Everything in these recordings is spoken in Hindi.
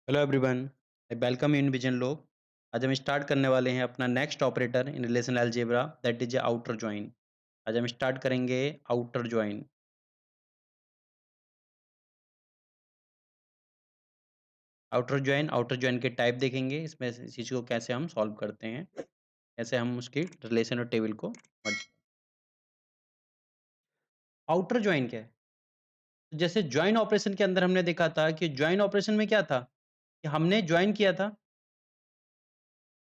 Hello everyone, I welcome in vision लो। आज हम स्टार्ट करने वाले हैं अपना next operator in relation algebra that is outer join. आज हम स्टार्ट करेंगे आउटर जॉइन। आउटर जॉइन के टाइप देखेंगे, इसमें से इस चीज़ को कैसे हम सॉल्व करते हैं, कैसे हम उसकी रिलेशन और टेबल को आउटर जॉइन क्या है। तो जैसे जॉइन ऑपरेशन के अंदर हमने देखा था कि जॉइन ऑपरेशन में क्या था कि हमने जॉइन किया था।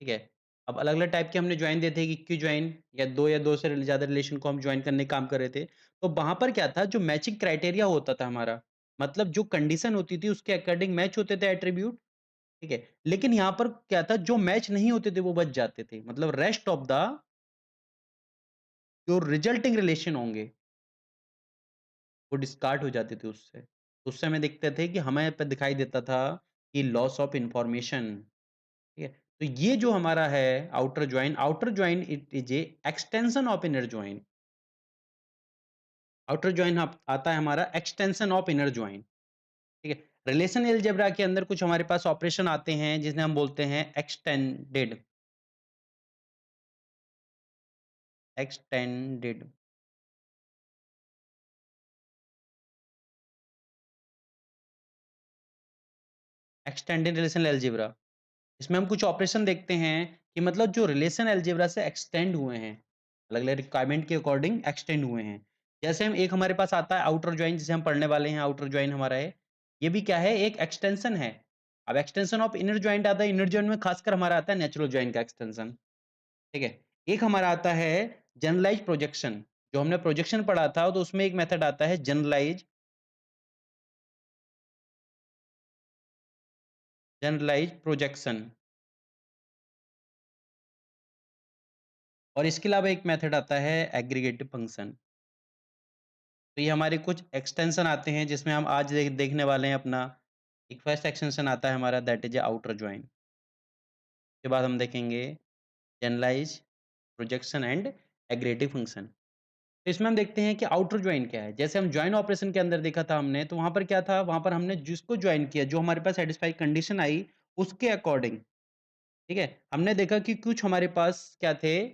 ठीक है। अब अलग-अलग टाइप के हमने जॉइन दिए थे कि इक्वी जॉइन या 2 से ज़्यादा रिलेशन को हम जॉइन करने का काम कर रहे थे। तो वहाँ पर क्या था जो मैचिंग क्राइटेरिया होता था हमारा, मतलब जो कंडीशन होती थी उसके अकॉर्डिंग मैच होते थे एट्रिब्यूट, ठीक है। लेकिन यहाँ पर क्या था जो मैच नहीं होते थे वो बच जाते थे। मतलब रेस्ट ऑफ द जो रिजल्टिंग रिलेशन होंगे वो डिस्कार्ड हो जाते थे उससे। तो उससे हमें देखते थे कि हमें पे दिखाई देता था कि लॉस ऑफ इन्फॉर्मेशन। ठीक है। तो ये जो हमारा है outer join it is a extension of inner join. Outer join आता है हमारा एक्सटेंशन ऑफ इनर जॉइन। ठीक है। रिलेशन अलजेब्रा के अंदर कुछ हमारे पास ऑपरेशन आते हैं जिन्हें हम बोलते हैं extended. Extended extended relation algebra. इसमें हम कुछ ऑपरेशन देखते हैं कि मतलब जो रिलेशन अलजेब्रा से एक्सटेंड हुए हैं, अलग-अलग रिक्वायरमेंट के अकॉर्डिंग एक्सटेंड हुए हैं। जैसे हम एक हमारे पास आता है आउटर जॉइन जिसे हम पढ़ने वाले हैं, आउटर जॉइन हमारा है। ये भी क्या है एक एक्सटेंशन है। अब एक्सटेंशन ऑफ इनर जॉइंट आता है, इनर जॉइंट में खासकर हमारा आता है नेचुरल जॉइन का एक्सटेंशन। ठीक है। एक हमारा आता है जनरलाइज्ड प्रोजेक्शन। जो हमने प्रोजेक्शन पढ़ा था तो उसमें एक मेथड आता है जनरलाइज्ड प्रोजेक्शन। और इसके अलावा एक मेथड आता है एग्रीगेटिव फंक्शन। तो ये हमारे कुछ एक्सटेंशन आते हैं जिसमें हम आज देखने वाले हैं अपना। एक फर्स्ट एक्सटेंशन आता है हमारा दैट इज आउटर जॉइन। के बाद हम देखेंगे generalise projection and aggregative function. तो इसमें हम देखते हैं कि आउटर जॉइन क्या है। जैसे हम जॉइन ऑपरेशन के अंदर देखा था हमने, तो वहां पर क्या था, वहां पर हमने जिसको ज्वाइन किया जो हमारे पास सेटिस्फाई कंडीशन आई उसके अकॉर्डिंग। ठीक है। हमने देखा कि कुछ हमारे पास क्या थे,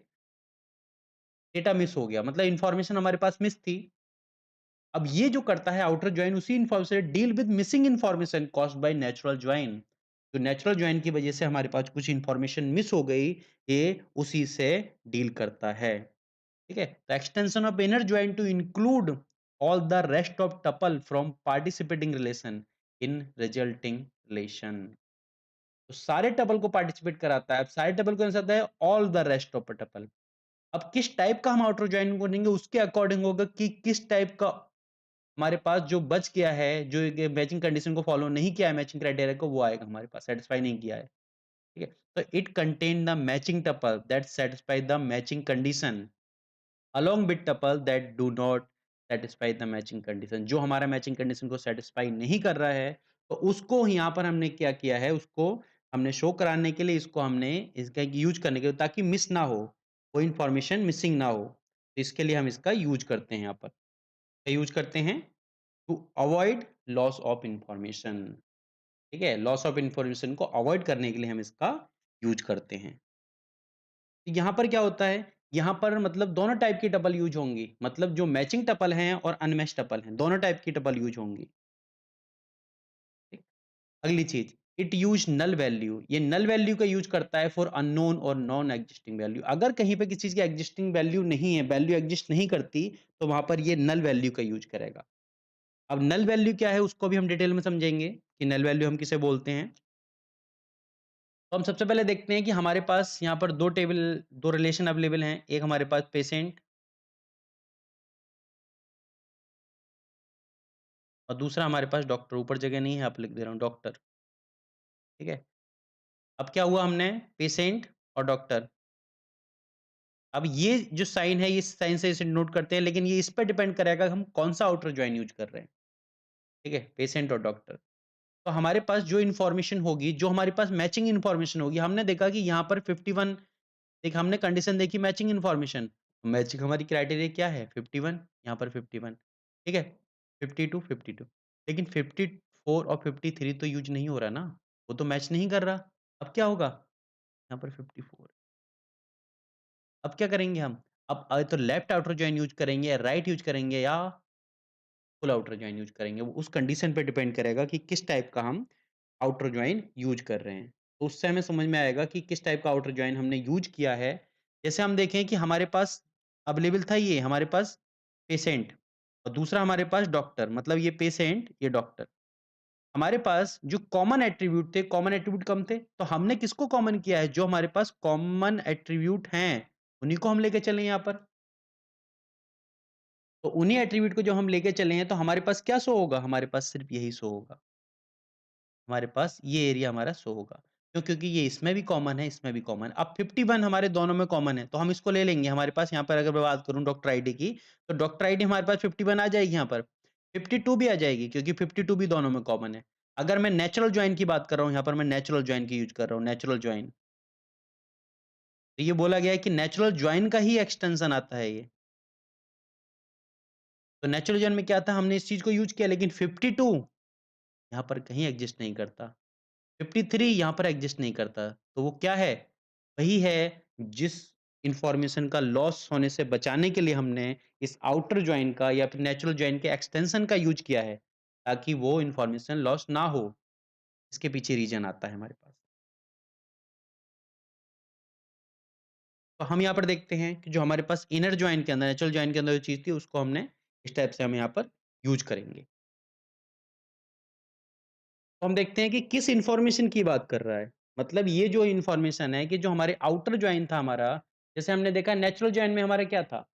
डेटा मिस हो गया, मतलब इंफॉर्मेशन हमारे पास मिस थी। अब ये जो करता है आउटर जॉइन उसी information deal with missing information caused by natural join. तो नेचुरल जॉइन की वजह से हमारे पास कुछ इन्फॉर्मेशन मिस हो गई, ये उसी से डील करता है। ठीक है। तो extension of inner join to include all the rest of tuple from participating relation in resulting relation. तो सारे टपल को पार्टिसिपेट कराता है। अब सारे टपल को आता है all the rest of tuple. अब किस टाइप का हम आउटर जॉइन करेंगे उसके अकॉर्डिंग होगा कि किस टाइप का हमारे पास जो बच गया है, जो ये मैचिंग कंडीशन को फॉलो नहीं किया है, मैचिंग क्राइटेरिया को, वो आएगा हमारे पास, सैटिस्फाई नहीं किया है। ठीक है। तो it contain the matching tuple that satisfy the matching condition along with tuple that do not satisfy the matching condition. जो हमारा मैचिंग कंडीशन को सैटिस्फाई नहीं कर रहा है, तो उसको यहाँ पर हमने क्या किया है, उसको हमने शो कराने के लिए इसको हमने इसका यूज करने के लिए, ताकि मिस ना हो, कोई इंफॉर्मेशन मिसिंग ना हो, तो इसके लिए हम इसका यूज करते हैं। यहाँ पर यूज करते हैं to avoid loss of information. ठीक है। लॉस ऑफ इंफॉर्मेशन को अवॉइड करने के लिए हम इसका यूज करते हैं। तो यहाँ पर क्या होता है, यहाँ पर मतलब दोनों टाइप की टपल यूज होंगी, मतलब जो मैचिंग टपल हैं और अनमैच टपल हैं, दोनों टाइप की टपल यूज होंगी। ठीक? अगली चीज, इट यूज नल वैल्यू। ये नल वैल्यू का यूज करता है फॉर अननोन और नॉन एग्जिस्टिंग वैल्यू। अगर कहीं पे किसी चीज की एग्जिस्टिंग वैल्यू नहीं है, वैल्यू एग्जिस्ट नहीं करती, तो वहां पर ये नल वैल्यू का यूज करेगा। अब नल वैल्यू क्या है उसको भी हम डिटेल में समझेंगे कि नल वैल्यू हम किसे बोलते हैं। तो हम सबसे पहले देखते हैं कि हमारे पास यहाँ पर दो रिलेशन अवेलेबल हैं। एक हमारे पास पेशेंट और दूसरा हमारे पास डॉक्टर। ऊपर जगह नहीं है, आप लिख दे रहा हूँ डॉक्टर। ठीक है। अब क्या हुआ, हमने पेशेंट और डॉक्टर। अब ये जो साइन है, इस साइन से इसे नोट करते हैं, लेकिन ये इस पर डिपेंड करेगा कि हम कौन सा आउटर ज्वाइन यूज कर रहे हैं। ठीक है। पेशेंट और डॉक्टर। तो हमारे पास जो इन्फॉर्मेशन होगी, जो हमारे पास मैचिंग इन्फॉर्मेशन होगी, हमने देखा कि यहाँ पर 51, एक हमने कंडीशन देखी मैचिंग इन्फॉर्मेशन। मैचिंग हमारी क्राइटेरिया क्या है, 51, यहाँ पर 51। ठीक है। 52 52, लेकिन 54 और 53 तो यूज नहीं हो रहा ना। वो तो मैच नहीं कर रहा। अब क्या होगा? यहाँ पर 54। अब क्या करेंगे हम? अब तो लेफ्ट आउटर जॉइन यूज़ करेंगे या राइट यूज़ करेंगे या फुल आउटर जॉइन यूज़ करेंगे। वो उस कंडीशन पे डिपेंड करेगा कि किस टाइप का हम आउटर जॉइन यूज़ कर रहे हैं। तो उससे हमें समझ में आएगा कि किस टाइप का आउटर जॉइन हमने यूज़ किया है। जैसे हम देखें कि हमारे पास अवेलेबल था ये हमारे पास पेशेंट और दूसरा हमारे पास डॉक्टर, मतलब ये पेशेंट, ये डॉक्टर। हमारे पास जो कॉमन एट्रिब्यूट थे, कॉमन एट्रिब्यूट कम थे, तो हमने किसको कॉमन किया है? जो हमारे पास कॉमन एट्रिब्यूट हैं, उन्हीं को हम लेके चले यहाँ पर। तो उन्हीं एट्रिब्यूट को जो हम लेके चले हैं, तो हमारे पास क्या शो होगा? हमारे पास सिर्फ़ यही शो होगा। हमारे पास ये एरिया हमारा शो होगा। क्यों? क्योंकि ये इसमें भी कॉमन है, इसमें भी कॉमन है। अब 51 हमारे दोनों में कॉमन है, तो हम इसको ले लेंगे। हमारे पास यहाँ पर अगर मैं बात करूँ डॉक्टर आईडी की, तो डॉक्टर आईडी हमारे पास 51 आ जाएगी यहाँ पर। 52 भी आ जाएगी क्योंकि 52 भी दोनों में कॉमन है। अगर मैं नेचुरल जॉइन की बात कर रहा हूँ, यहाँ पर मैं नेचुरल जॉइन की यूज़ कर रहा हूँ, नेचुरल जॉइन। तो ये बोला गया है कि नेचुरल जॉइन का ही एक्सटेंशन आता है ये। तो नेचुरल जॉइन में क्या था? हमने इस चीज़ को यूज़ किया, लेकिन 52 यहाँ पर कहीं एग्ज़िस्ट नहीं करता। 53 यहाँ पर एग्ज़िस्ट नहीं करता। तो वो क्या है? वही है जिस इन्फॉर्मेशन का लॉस होने से बचाने के लिए हमने इस आउटर जॉइन का या फिर नेचुरल जॉइन के एक्सटेंशन का यूज़ किया है, ताकि वो इन्फॉर्मेशन लॉस ना हो। इसके पीछे रीज़न आता है हमारे पास। तो हम यहाँ पर देखते हैं कि जो हमारे पास इनर जॉइन के अंदर, नेचुरल जॉइन के अंदर जो चीज़ थी उसको हमने इस टाइप से हम यहाँ पर यूज़ करेंगे। तो हम देखते हैं कि किस इन्फॉर्मेशन की बात कर रहा है। मतलब ये जो इन्फॉर्मेशन है कि जो हमारे आउटर जॉइन था हमारा, जैसे हमने देखा नेचुरल जॉइन में हमारा क्या था?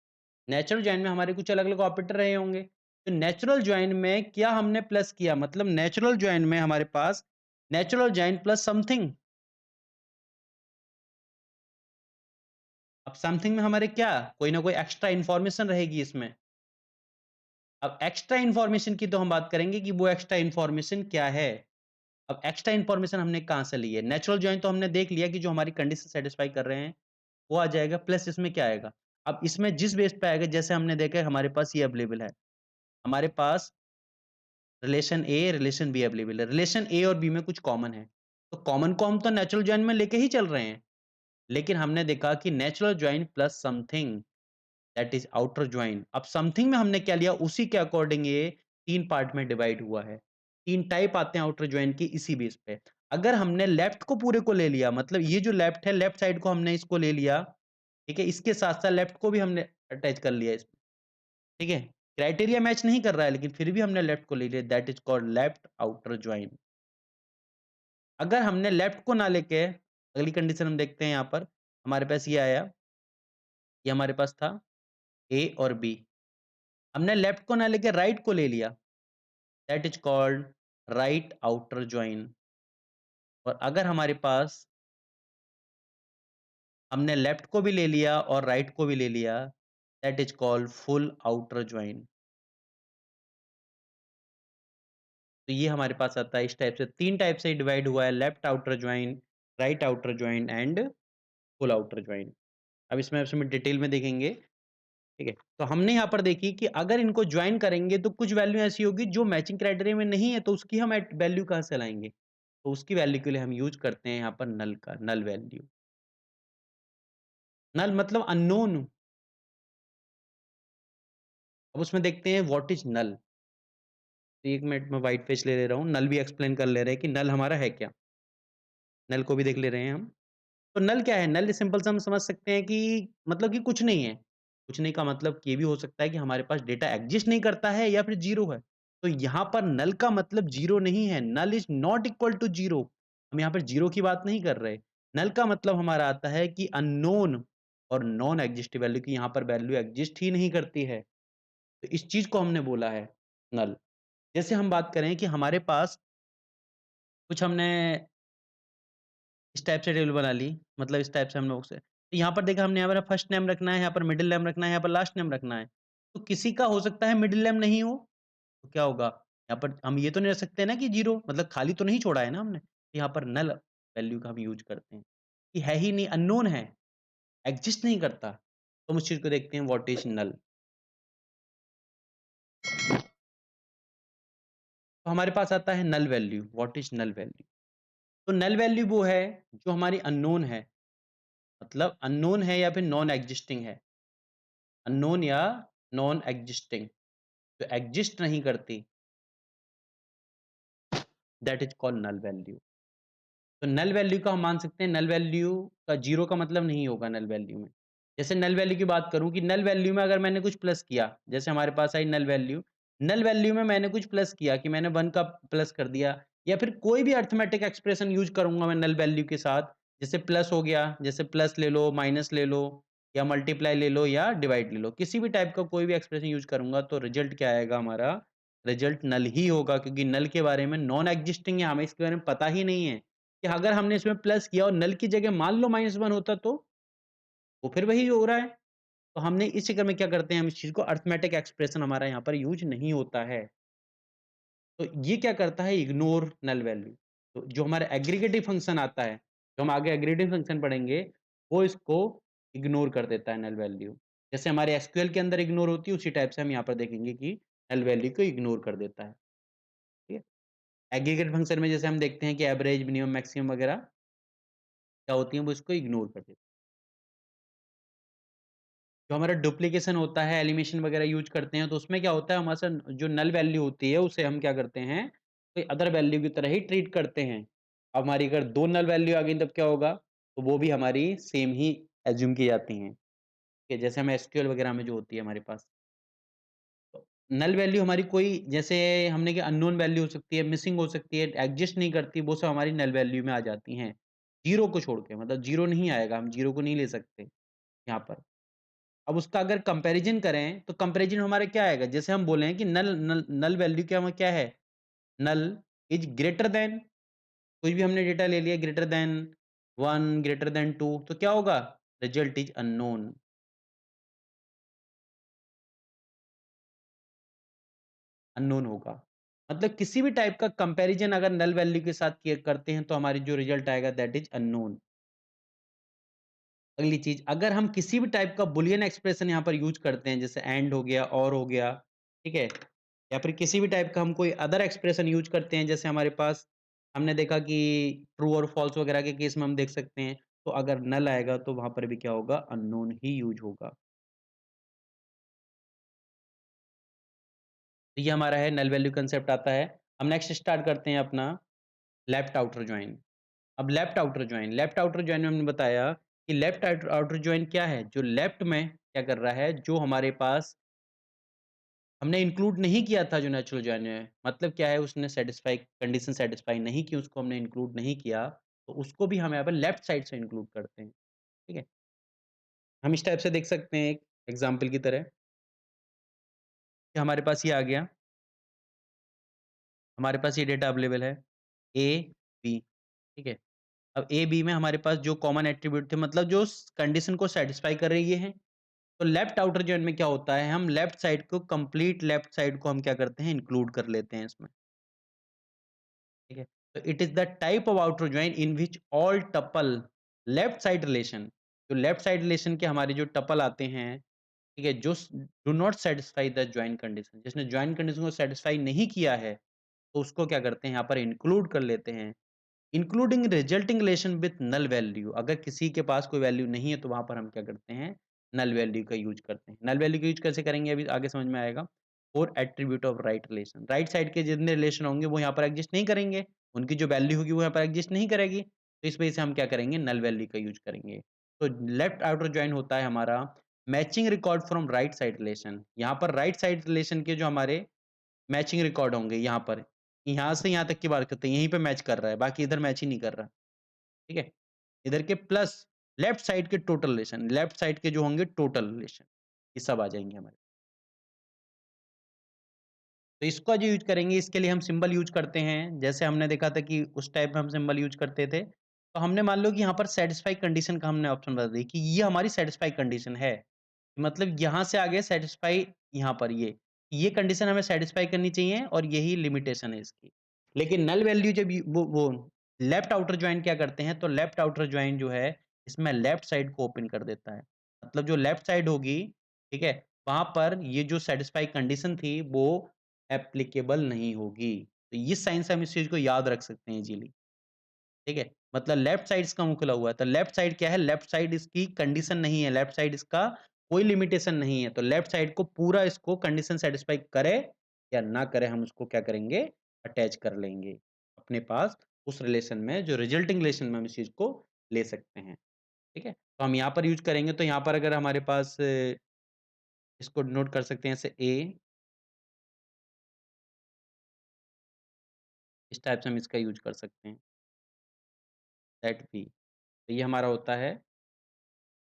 नेचुरल जॉइन में हमारे कुछ अलग-अलग ऑपरेटर रहे होंगे। तो नेचुरल जॉइन में क्या हमने प्लस किया? मतलब नेचुरल जॉइन में हमारे पास नेचुरल जॉइन प्लस समथिंग। अब समथिंग में हमारे क्या? कोई ना कोई एक्स्ट्रा इन्फॉर्मेशन रहेगी इसमें। अब एक्स्ट्रा इन्फॉर्मेशन की तो हम बात करेंगे कि वो एक्स्ट्रा इन्फॉर्मेशन क्या है? अब एक्स्ट्रा इन्फॉर्मेशन हमने कहाँ से ली है? नेचुरल जॉइन तो हमने देख लिया कि जो हमारी कंडीशन सैटिस्फाई कर रहे हैं, वो आ जाएगा, प्लस इसमें क्या आएगा? अब इसमें जिस बेस पे आएगा, जैसे हमने देखा है हमारे पास ये अवेलेबल है। हमारे पास relation A, relation B available है। रिलेशन ए और बी में कुछ कॉमन है। तो कॉमन को हम तो नेचुरल जॉइन में लेके ही चल रहे हैं। लेकिन हमने देखा कि natural join plus something, that is outer join. अब समथिंग में हमने क्या लिया, उसी के अकॉर्डिंग ये 3 पार्ट में डिवाइड हुआ है। 3 टाइप आते हैं आउटर जॉइन के इसी बेस पे। अगर हमने लेफ्ट को पूरे को ले लिया, मतलब ये जो लेफ्ट है, लेफ्ट साइड को हमने इसको ले लिया, ठीक है? इसके साथ-साथ लेफ्ट को भी हमने अटैच कर लिया इसमें, ठीक है? क्राइटेरिया मैच नहीं कर रहा है, लेकिन फिर भी हमने लेफ्ट को ले लिया, that is called left outer join. अगर हमने लेफ्ट को ना लेके अगली कंडीशन हम देखते हैं यहाँ पर, हमारे पास ये आया, ये हमारे पास था ए और बी। हमने लेफ्ट को ना लेके राइट को ले लिया, that is called right outer join. और अगर हमारे पास हमने लेफ्ट को भी ले लिया और राइट को भी ले लिया, that is called full outer join. तो ये हमारे पास आता है इस टाइप से, 3 टाइप से डिवाइड हुआ है, left outer join, right outer join and full outer join. अब इसमें इसमें डिटेल में देखेंगे, ठीक है? तो हमने यहाँ पर देखी कि अगर इनको जॉइन करेंगे तो कुछ वैल्यू ऐसी होगी जो मैचिंग क्राइटेरिया में नहीं है, तो उसकी हम एट वैल्यू कहाँ से लाएँगे? तो उसकी वैल्यू के लिए हम यूज़ करते हैं यहाँ पर नल का, नल वैल्यू। नल मतलब अननोन। अब उसमें देखते हैं व्हाट इज़ नल? तो 1 मिनट में व्हाइट पेज ले ले रहा हूँ, नल भी एक्सप्लेन कर ले रहे हैं कि नल हमारा है क्या? नल को भी देख ले रहे हैं हम। तो नल क्या है? नल सिंपल सा हम समझ सकते हैं कि मतलब कि कुछ नहीं है। कुछ नहीं का मतलब ये भी हो सकता है कि हमारे पास डेटा एक्जिस्ट नहीं करता है या फिर ज़ीरो है। तो यहाँ पर नल का मतलब ज़ीरो नहीं है, null is not equal to zero. हम यहाँ पर ज़ीरो की बात नहीं कर रहे। नल का मतलब हमारा आता है कि अननोन और नॉन एक्जिस्ट वैल्यू की यहाँ पर वैल्यू एक्जिस्ट ही नहीं करती है। तो इस चीज़ को हमने बोला है नल। जैसे हम बात करें कि हमारे पास कुछ हमने इस टाइप से टेबल बना ली, मतलब इस टाइप से हम लोग से तो यहाँ पर देखा हमने यहाँ पर फर्स्ट नेम रखना है, यहाँ पर मिडल नेम रखना है, यहाँ पर लास्ट नेम रखना है। तो किसी का हो सकता है मिडल नेम नहीं हो, तो क्या होगा? यहाँ पर हम ये तो नहीं रख सकते ना कि 0 मतलब खाली तो नहीं छोड़ा है ना हमने। तो यहाँ पर नल वैल्यू का हम यूज़ करते हैं, कि है ही नहीं, अननोन है, एक्जिस्ट नहीं करता। तो हम उस चीज़ को देखते हैं व्हाट इज़ नल। तो हमारे पास आता है null value, what is null value? तो नल वैल्यू वो है जो हमारी अननोन है, मतलब अननोन है या फिर नॉन एक्जिस्टिंग है। अननोन या नॉन एक्जिस्टिंग, जो एक्जिस्ट नहीं करती, that is called null value. तो नल वैल्यू का हम मान सकते हैं, नल वैल्यू का 0 का मतलब नहीं होगा नल वैल्यू में। जैसे नल वैल्यू की बात करूँ कि नल वैल्यू में अगर मैंने कुछ प्लस किया, जैसे हमारे पास आई नल वैल्यू में मैंने कुछ प्लस किया कि मैंने 1 का प्लस कर दिया या फिर कोई भी अरिथमेटिक एक्सप्रेशन यूज़ करूँगा मैं नल वैल्यू के साथ, जैसे प्लस हो गया, जैसे प्लस ले लो, माइनस ले लो या मल्टीप्लाई ले लो या डिवाइड ले लो। किसी भी टाइप का कोई भी एक्सप्रेशन यूज़ करूँगा तो रिज़ल्ट क्या आएगा हमारा? रिज़ल्ट नल ही होगा क्योंकि नल के बारे में नॉन एक्जिस्टिंग है, हमें इसके बारे में पता ही नहीं है। कि अगर हमने इसमें प्लस किया और नल की जगह मान लो -1 होता तो? वो फिर वही हो रहा है। तो हमने इस चक्कर में क्या करते हैं हम इस चीज़ को अरिथमेटिक एक्सप्रेशन हमारा यहाँ पर यूज़ नहीं होता है। तो ये क्या करता है इग्नोर नल वैल्यू। तो जो हमारा एग्रीगेटिव फंक्शन आता है, जो हम आगे एग्रीगेटिव फंक्शन पढ़ेंगे, वो इसको इग्नोर कर देता है नल वैल्यू। जैसे हमारे एसक्यूएल के अंदर इग्नोर होती है उसी टाइप से हम यहाँ पर देखेंगे कि नल वैल्यू को इग्नोर कर देता है। ठीक है? एग्रीगेट फंक्शन में जैसे हम देखते हैं कि एवरेज, मिनिमम, मैक्सिमम वगैरह क्या होती हैं वो इसको इग्नोर कर देती हैं। जो हमारा डुप्लीकेशन होता है, एलिमिनेशन वगैरह यूज़ करते हैं, तो उसमें क्या होता है हमारे साथ जो नल वैल्यू होती है, उसे हम क्या करते हैं, कोई अदर वैल्यू की तरह ही ट्रीट करते हैं। अब हमारी अगर 2 नल वैल्यू आ गई तब क्या होगा? तो वो भी हमारी सेम ही एज़्यूम की जाती हैं, कि जैसे हम एसक्यूएल वगैरह में जो होती है हमारे पास। तो नल वैल्यू हमारी कोई जैसे हमने कि अननोन वैल्यू हो सकती है, मिसिंग हो सकती है, एक्जिस्ट नहीं करती, वो सब हमारी नल वैल्यू में आ जाती हैं। 0 को छोड़ के मतलब 0 नहीं आएगा, हम 0 को नहीं ले सकते यहाँ पर। अब उसका अगर कंपैरिज़न करें, तो कंपैरिज़न हमारा क्या आएगा? जैसे हम बोले हैं कि नल नल नल वैल्यू क्या है? नल इज़ ग्रेटर दैन कुछ भी हमने डेटा ले लिया ग्रेटर दैन 1 ग्रेटर दैन 2 तो क्या होगा? रिज़ल्ट इज़ अननोन, अननोन होगा। मतलब किसी भी टाइप का कंपैरिज़न अगर नल वैल्यू के साथ किए करते हैं, तो हमारी जो रिज़ल्ट आएगा दैट इज़ अननोन। अगली चीज़, अगर हम किसी भी टाइप का बूलियन एक्सप्रेशन यहाँ पर यूज़ करते हैं, जैसे एंड हो गया, और हो गया, ठीक है? या फिर किसी भी टाइप का हम कोई अदर एक्सप्रेशन यूज़ करते हैं, जैसे हमारे पास हमने देखा कि ट्रू और फॉल्स वगैरह के केस में हम देख सकते हैं, तो अगर नल आएगा तो वहाँ पर भी क्या होगा? अननोन ही यूज़ होगा। तो ये हमारा है नल वैल्यू कांसेप्ट आता है। हम नेक्स्ट स्टार्ट करते हैं अपना लेफ्ट आउटर जॉइन। अब लेफ्ट आउटर जॉइन में हमने बताया कि लेफ्ट आउटर जॉइन क्या है? जो लेफ्ट में क्या कर रहा है, जो हमारे पास हमने इंक्लूड नहीं किया था जो नेचुरल जॉइन में, मतलब क्या है उसने सैटिस्फाई कंडीशन सैटिस्फाई नहीं की, उसको हमने इंक्लूड नहीं किया, तो उसको भी हम यहाँ पर लेफ्ट साइड से इंक्लूड करते हैं, ठीक है? हम इस टाइप से देख सकते हैं एक एग्ज़ाम्पल की तरह कि हमारे पास ये आ गया, हमारे पास ये डेटा अवेलेबल है ए, बी, ठीक है? अब ए, बी में हमारे पास जो कॉमन एट्रिब्यूट थे मतलब जो स कंडीशन को सैटिस्फाई कर रही है, तो लेफ्ट आउटर जॉइन में क्या होता है, हम लेफ्ट साइड को कंप्लीट लेफ्ट साइड को हम क्या करते हैं इंक्लूड कर लेते हैं इसमें। ठीक है? तो it is the type of outer join in which all tuple left side relation जो लेफ्ट साइड रिलेशन के हमारे जो टपल आते हैं, ठीक है? जो स do not satisfy the join condition जिसने जॉइन कंडीशन को सैटिस्फाई नहीं किया है, तो उसको क्या करते हैं यहाँ पर इंक्लूड कर लेते हैं। Including resulting relation with null value अगर किसी के पास कोई वैल्यू नहीं है, तो वहाँ पर हम क्या करते हैं, नल वैल्यू का यूज़ करते हैं। नल वैल्यू का यूज़ कैसे करेंगे अभी आगे समझ में आएगा। और attribute of right relation right side के जितने रिलेशन होंगे वो यहाँ पर एग्जिस्ट नहीं करेंगे, उनकी जो वैल्यू होगी वो यहाँ पर एग्जिस्ट नहीं करेगी, तो इस वजह से हम क्या करेंगे नल वैल्यू का यूज़ करेंगे। तो लेफ्ट आउटर जॉइन होता है हमारा matching record from right side relation यहाँ पर राइट साइड रिलेशन के जो हमारे मैचिंग रिकॉर्ड होंगे यहाँ पर, यहाँ से यहाँ तक की बात करते हैं, यहीं पे मैच कर रहा है, बाकी इधर मैच ही नहीं कर रहा, ठीक है? इधर के प्लस लेफ्ट साइड के टोटल रिलेशन, लेफ्ट साइड के जो होंगे टोटल रिलेशन, ये सब आ जाएँगे हमारे। तो इसका जो यूज़ करेंगे इसके लिए हम सिंबल यूज़ करते हैं, जैसे हमने देखा था कि उस टाइप में हम सिंबल यूज़ करते थे। तो हमने मान लो कि यहाँ पर सैटिस्फाई कंडीशन का हमने ऑप्शन बता दी कि ये हमारी सैटिस्फाई कंडीशन है। मतलब यहाँ से आगे सैटिस्फाई यहाँ पर ये कंडीशन हमें सैटिस्फाई करनी चाहिए और यही लिमिटेशन है इसकी। लेकिन नल वैल्यू जब वो लेफ्ट आउटर जॉइन क्या करते हैं, तो लेफ्ट आउटर जॉइन जो है, इसमें लेफ्ट साइड को ओपन कर देता है। मतलब जो लेफ्ट साइड होगी, ठीक है? वहाँ पर ये जो सैटिस्फाई कंडीशन थी, वो एप्लीकेबल नहीं होगी। तो इस साइन से हम इस चीज़ को याद रख सकते हैं इज़िली। ठीक है? मतलब लेफ्ट साइड इसका मुँह खुला हुआ है, तो लेफ्ट साइड क्या है? लेफ्ट साइड इसकी कंडीशन नहीं है, लेफ्ट साइड इसका कोई लिमिटेशन नहीं है, तो लेफ्ट साइड को पूरा इसको कंडीशन सैटिस्फाई करे या ना करे, हम उसको क्या करेंगे? अटैच कर लेंगे अपने पास उस रिलेशन में, जो रिजल्टिंग रिलेशन में हम इस चीज़ को ले सकते हैं, ठीक है? तो हम यहाँ पर यूज़ करेंगे, तो यहाँ पर अगर हमारे पास इसको डिनोट कर सकते हैं ऐसे ए, इस टाइप से हम इसका यूज़ कर सकते हैं, दैट बी। तो ये हमारा होता है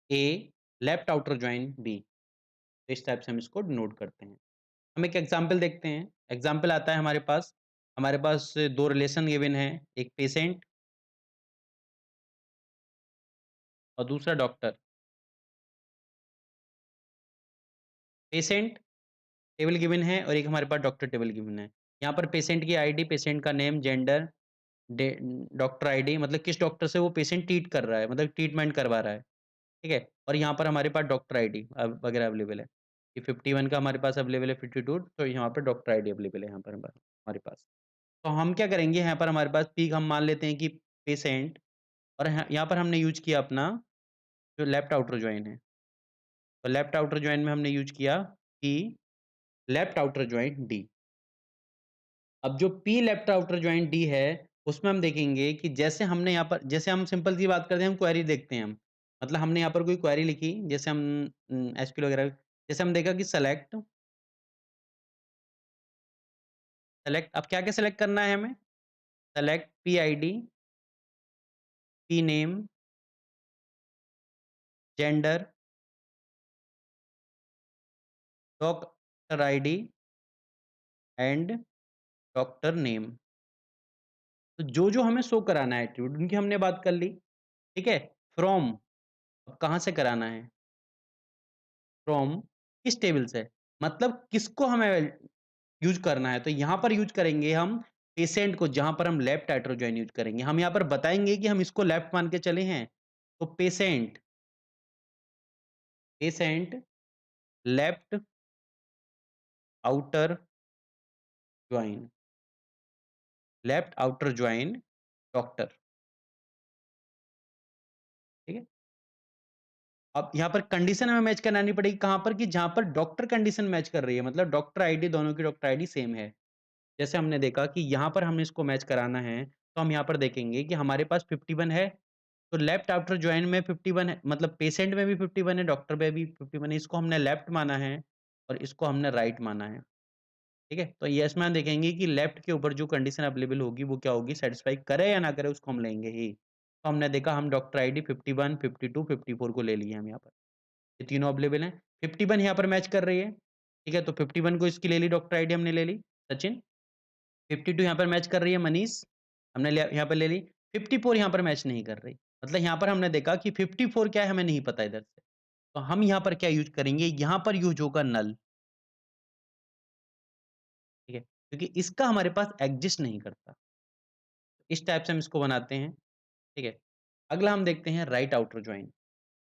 ए लेफ्ट आउटर जॉइन बी, इस टाइप से हम इसको डिनोट करते हैं। हम एक एग्ज़ाम्पल देखते हैं, एग्ज़ाम्पल आता है हमारे पास 2 रिलेशन गिवन हैं, एक पेशेंट और दूसरा डॉक्टर। पेशेंट टेबल गिवन है और एक हमारे पास डॉक्टर टेबल गिवन है। यहाँ पर पेशेंट की आईडी, पेशेंट का name, gender, day doctor ID मतलब किस डॉक्टर से वो पेशेंट ट्रीट कर रहा है, मतलब ट्रीटमेंट करवा रहा है, ठीक है? और यहाँ पर हमारे पास डॉक्टर आईडी वगैरह अवेलेबल है। ये 51 का हमारे पास अवेलेबल है, 52 तो यहाँ पर डॉक्टर आईडी अवेलेबल है यहाँ पर हमारे पास। तो हम क्या करेंगे, यहाँ पर हमारे पास पीक हम मान लेते हैं कि पेशेंट, और यहाँ पर हमने यूज़ किया अपना जो लेफ्ट आउटर जॉइन है। तो लेफ्ट आउटर जॉइन में हमने यूज़ किया P left outer join D. अब जो P left outer joint D है, उसमें हम देखेंगे कि जैसे हम सिंपल सी बात करते हैं, हम क्वेरी देखते हैं हम। मतलब हमने यहाँ पर कोई क्वेरी लिखी, जैसे हम एसक्यूएल वगैरह, जैसे हम देखा कि सेलेक्ट अब क्या-क्या सेलेक्ट करना है हमें? Select P ID, P name, gender, doctor ID and doctor name. तो जो-जो हमें शो कराना है एट्रिब्यूट, उनकी हमने बात कर ली, ठीक है? फ्रॉम अब कहाँ से कराना है? फ्रॉम किस टेबल से? मतलब किसको हमें यूज़ करना है, तो यहाँ पर यूज़ करेंगे हम पेशेंट को, जहाँ पर हम लेफ्ट हेटेरोजोइन यूज़ करेंगे। हम यहाँ पर बताएँगे कि हम इसको लेफ्ट मान के चले हैं, तो patient left outer join, left outer join doctor, ठीक है? अब यहाँ पर कंडीशन हमें मैच करानी पड़ेगी कहाँ पर, कि जहाँ पर डॉक्टर कंडीशन मैच कर रही है, मतलब डॉक्टर आईडी, दोनों की डॉक्टर आईडी सेम है। जैसे हमने देखा कि यहाँ पर हमें इसको मैच कराना है, तो हम यहाँ पर देखेंगे कि हमारे पास 51 है, तो लेफ्ट आफ्टर जॉइन में 51 है, मतलब पेशेंट में भी 51 है, डॉक्टर में भी 51 है, इसको हमने लेफ्ट माना है और इसको हमने राइट माना है, ठीक है? तो येस में हम देखेंगे कि लेफ्ट के ऊपर जो कंडीशन अवेलेबल होगी, वो क्या होगी, सैटिस्फाई करे या ना करे, उसको हम लेंगे ही। तो हमने देखा, हम डॉक्टर आईडी 51, 52, 54 को ले लिए हम यहाँ पर। ये तीनों अवेलेबल हैं। 51 यहाँ पर मैच कर रही है, ठीक है? तो 51 को इसकी ले ली, डॉक्टर आईडी हमने ले ली, सचिन। 52 यहाँ पर मैच कर रही है, मनीष, हमने लिया यहाँ पर ले ली। 54 यहाँ पर मैच नहीं कर रही। मतलब यहाँ पर हमने देखा कि 54 क्या है, हमें नहीं पता इधर से। तो हम यहाँ पर क्या यूज़ करेंगे, यहाँ पर यूज़ होगा नल, ठीक है? क्योंकि इसका हमारे पास एक्जिस्ट नहीं करता। इस टाइप से हम इसको बनाते हैं, ठीक है? अगला हम देखते हैं right outer join.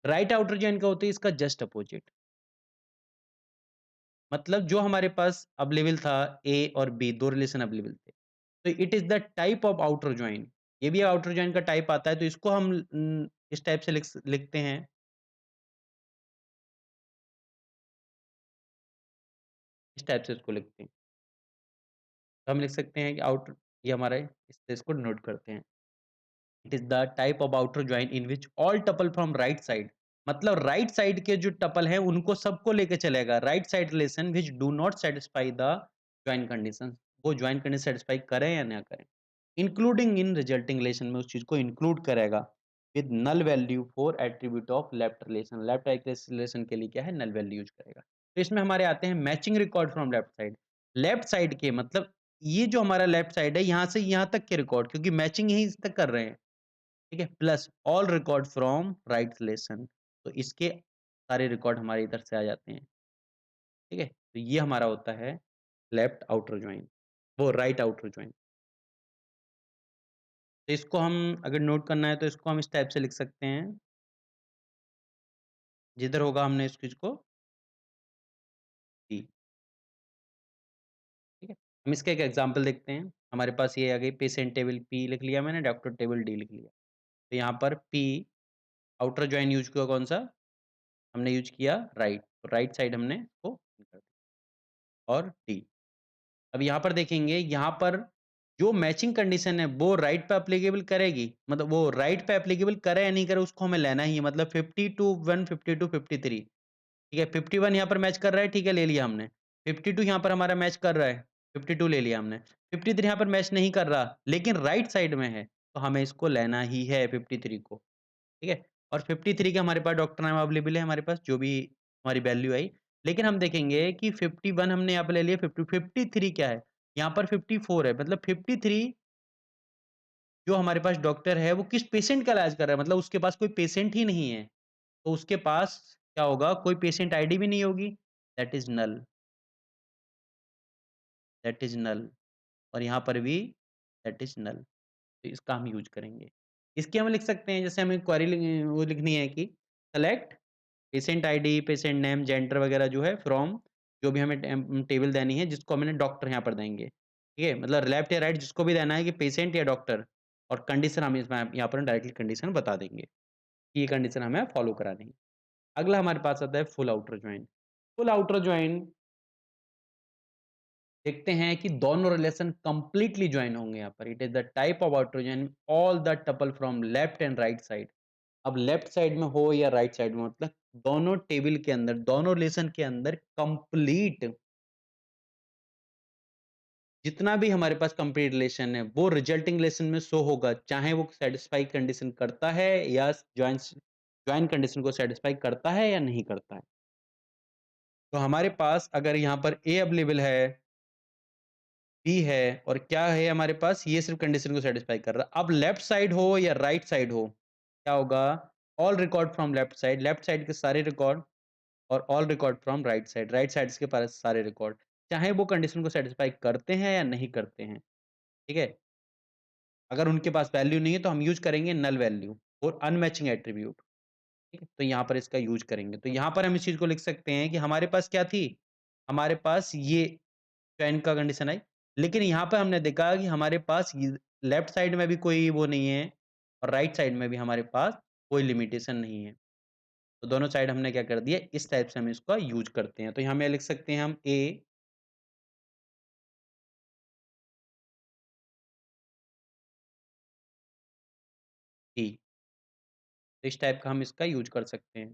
Right outer join क्या होती है, इसका जस्ट अपोजिट। मतलब जो हमारे पास अवेलेबल था, ए और बी 2 रिलेशन अवेलेबल थे। तो it is the type of outer join. ये भी आउटर जॉइन का टाइप आता है, तो इसको हम इस टाइप से लिखते हैं, इस टाइप से इसको लिखते हैं। तो हम लिख सकते हैं कि आउटर, ये हमारा है, इससे इसको डिनोट करते हैं। It is the type of outer join in which all tuple from right side, मतलब राइट साइड के जो टपल हैं, उनको सबको लेके चलेगा। Right side relation which do not satisfy the join condition, वो जॉइन कंडीशन सैटिस्फाई करें या ना करें। इंक्लूडिंग इन रिजल्टिंग रिलेशन में उस चीज़ को इंक्लूड करेगा with null value for attribute of left relation. Left relation के लिए क्या है, नल वैल्यू यूज़ करेगा। तो इसमें हमारे आते हैं matching record from left side. Left side के मतलब ये जो हमारा लेफ्ट साइड है, यहाँ से यहाँ तक के रिकॉर्ड, क्योंकि मैचिंग यहीं तक कर रहे हैं, ठीक है? Plus all record from right relation, तो इसके सारे रिकॉर्ड हमारे इधर से आ जाते हैं, ठीक है? तो ये हमारा होता है लेफ्ट आउटर जॉइन, वो राइट आउटर जॉइन। तो इसको हम अगर नोट करना है, तो इसको हम इस टाइप से लिख सकते हैं, जिधर होगा हमने इस चीज़ को दी, ठीक है? हम इसका एक एग्ज़ाम्पल देखते हैं। हमारे पास ये आ गई पेशेंट टेबल पी लिख लिया मैंने, डॉक्टर टेबल डी लिख लिया। तो यहाँ पर पी आउटर जॉइन यूज़ किया कौन-सा? हमने यूज़ किया राइट, तो राइट साइड हमने इसको कर दिया और डी। अब यहाँ पर देखेंगे, यहाँ पर जो मैचिंग कंडीशन है वो राइट पे एप्लीकेबल करेगी, मतलब वो राइट पे एप्लीकेबल करे या नहीं करे उसको हमें लेना ही है, मतलब 52 1 52 53 ठीक है, 51 यहाँ पर मैच कर रहा है, ठीक है, ले लिया हमने। 52 यहाँ पर हमारा मैच कर रहा है, 52 ले लिया हमने। 53 यहाँ पर मैच नहीं कर रहा, लेकिन राइट साइड में है, तो हमें इसको लेना ही है 53 को, ठीक है? और 53 के हमारे पास डॉक्टर नाम अवेलेबल है हमारे पास, जो भी हमारी वैल्यू आई। लेकिन हम देखेंगे कि 51 हमने यहाँ पे ले लिया, 53 क्या है? यहाँ पर 54 है, मतलब 53 जो हमारे पास डॉक्टर है, वो किस पेशेंट का इलाज कर रहा है, मतलब उसके पास कोई पेशेंट ही नहीं है। तो उसके पास क्या होगा, कोई पेशेंट आईडी भी नहीं होगी, that is null, that is null और यहाँ पर भी दैट इज़ नल। तो इसका हम यूज़ करेंगे। इसकी हम लिख सकते हैं, जैसे हमें क्वेरी वो लिखनी है कि select patient ID, patient name, gender वगैरह जो है फ्रॉम जो भी हमें टेबल देनी है, जिसको हमने डॉक्टर यहाँ पर देंगे। ठीक है? मतलब लेफ्ट या राइट जिसको भी देना है कि पेशेंट या डॉक्टर और कंडीशन हम इसमें यहाँ पर डायरेक्टली कंडीशन बता देंगे, कि ये कंडीशन हमें फॉलो करानी है। अगला हमारे पास आता है full outer join. Full outer join देखते हैं कि दोनों रिलेशन कंप्लीटली जॉइन होंगे यहाँ पर। It is the type of outer join all the tuple from left and right side. अब लेफ्ट साइड में हो या राइट साइड में, मतलब दोनों टेबल के अंदर, दोनों रिलेशन के अंदर कंप्लीट जितना भी हमारे पास कंप्लीट रिलेशन है, वो रिजल्टिंग रिलेशन में शो होगा, चाहे वो सैटिस्फाई कंडीशन करता है या जॉइन कंडीशन को सैटिस्फाई करता है या नहीं करता है। तो हमारे पास अगर यहाँ पर ए अवेलेबल है, बी है और क्या है हमारे पास, ये सिर्फ कंडीशन को सैटिस्फाई कर रहा है। अब लेफ्ट साइड हो या राइट साइड हो, क्या होगा? All record from left side के सारे रिकॉर्ड और all record from right sides के पास सारे रिकॉर्ड, चाहे वो कंडीशन को सैटिस्फाई करते हैं या नहीं करते हैं, ठीक है? अगर उनके पास वैल्यू नहीं है तो हम यूज़ करेंगे नल वैल्यू और अनमैचिंग एट्रीब्यूट, ठीक है? तो यहाँ पर इसका यूज़ करेंगे। तो यहाँ पर हम इस चीज़ को लिख सकते हैं कि हमारे पास क्या थी? हमारे पास ये चयन का कंडीशन आई, लेकिन यहाँ पे हमने देखा कि हमारे पास ये लेफ्ट साइड में भी कोई वो नहीं है और राइट साइड में भी हमारे पास कोई लिमिटेशन नहीं है। तो दोनों साइड हमने क्या कर दिया, इस टाइप से हम इसका यूज़ करते हैं। तो यहाँ में लिख सकते हैं हम ए, बी, तो इस टाइप का हम इसका यूज़ कर सकते हैं,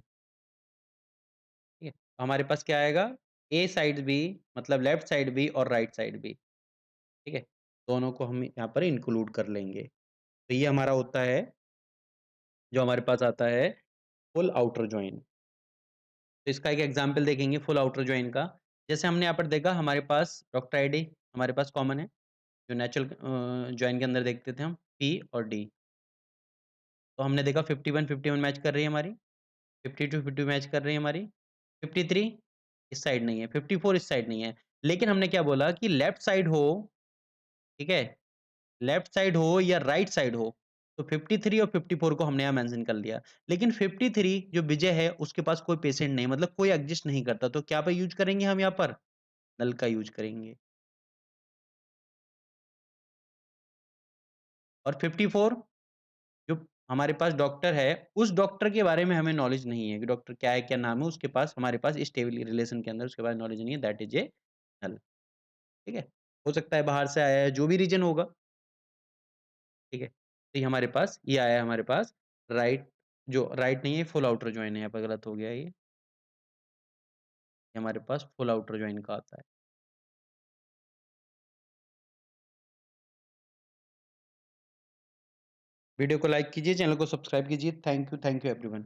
ठीक है? तो हमारे पास क्या आएगा, ए साइड भी मतलब लेफ्ट साइड भी और राइट साइड भी, ठीक है? दोनों को हम यहाँ पर इंक्लूड कर लेंगे। तो ये हमारा होता है, जो हमारे पास आता है फुल आउटर जॉइन। तो इसका एक एग्जांपल देखेंगे फुल आउटर जॉइन का। जैसे हमने यहाँ पर देखा हमारे पास डॉक्टर आईडी हमारे पास कॉमन है, जो नेचुरल जॉइन के अंदर देखते थे हम पी और डी। तो हमने देखा 51 51 मैच कर रही है हमारी, 52 50 मैच कर रही है हमारी, 53 इस साइड नहीं है, 54 इस साइड नहीं है। लेकिन हमने क्या बोला कि लेफ्ट साइड हो, ठीक है? लेफ्ट साइड हो या राइट साइड हो, तो 53 और 54 को हमने यहाँ मेंशन कर लिया। लेकिन 53 जो विजय है उसके पास कोई पेशेंट नहीं, मतलब कोई एग्जिस्ट नहीं करता, तो क्या पे यूज़ करेंगे हम यहाँ पर? नल का यूज़ करेंगे। और 54 जो हमारे पास डॉक्टर है, उस डॉक्टर के बारे में हमें नॉलेज नहीं है कि डॉक्टर क्या है, क्या नाम है, उसके पास हमारे पास इस टेबल रिलेशन के अंदर उसके बारे में नॉलेज नहीं है, दैट इज़ ए नल, ठीक है? हो सकता है बाहर से आया है, जो भी रीज़न होगा, ठीक है? तो ये हमारे पास ये आया है हमारे पास राइट, जो राइट नहीं है, फुल आउटर जॉइन है, यहाँ पे गलत हो गया ये हमारे पास फुल आउटर जॉइन का आता है। वीडियो को लाइक कीजिए, चैनल को सब्सक्राइब कीजिए। Thank you everyone.